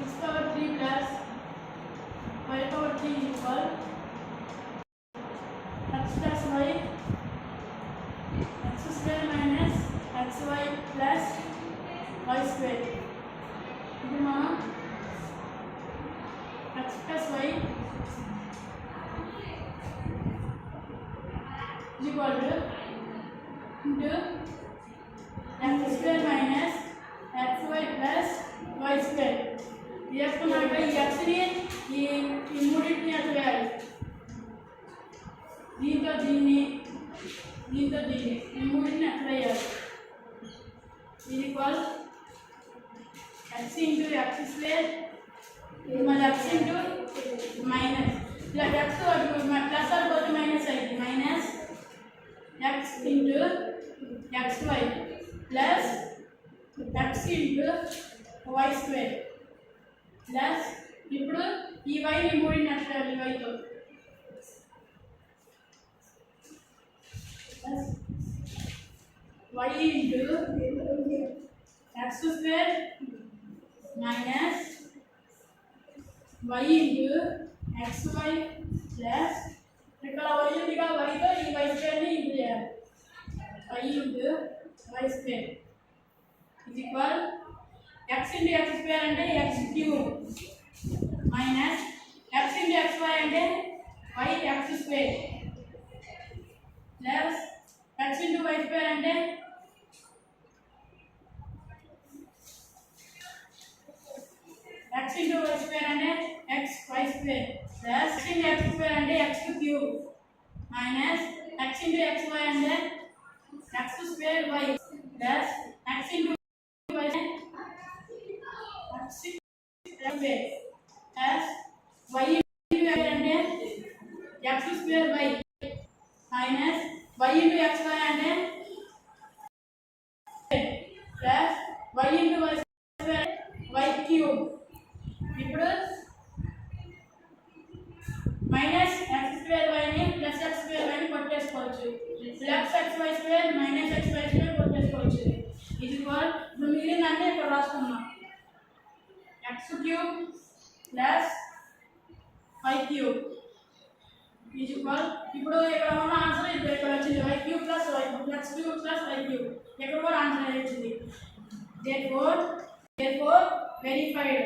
x power 3 plus y power 3 is equal x plus y x square minus xy plus y square. ఇప్పుడు మనం x plus y is equal to into x square minus xy plus y square. చేసుకున్నాక ఈ xని ఈ మూడింటిని అట్లా వేయాలి. దీంతో దీన్ని ఈ మూడింటిని అట్లా వేయాలి. ఇది equal x into x square మళ్ళీ x ఇంటూ మైనస్ ఇలా x ప్లస్ అయిపోతే మైనస్ అయింది minus x into xy plus x into y square plus ఇప్పుడు ఈ వైని మూడిని అట్లా వైతో plus y into x square minus y into xy plus ఇక్కడ y ఉందిగా వైతో ఈ y స్క్వేర్ని ఇంటూ చేయాలి y into y square is equal x into x square అంటే x cube minus x into xy అంటే y x square plus x into y square అంటే x into y square అంటే x y square plus x into x square అంటే x cube minus x into xy అంటే x square y plus x into y అంటే as y into x అంటే x square y minus y into xy అంటే plus y into y square y cube. ఇప్పుడు minus x square y ని plus x square y ని కొట్టేసుకోవచ్చు plus xy square minus xy square కొట్టేసుకోవచ్చు. ఇది equal ఇప్పుడు మిగిలిందంటే ఇక్కడ రాసుకున్నాం x cube plus y cube is equal ఇప్పుడు ఇక్కడ ఉన్న ఆన్సర్ ఇక్కడ వచ్చింది y cube plus y x cube plus y cube ఇక్కడ కూడా ఆన్సర్ వచ్చింది therefore verified.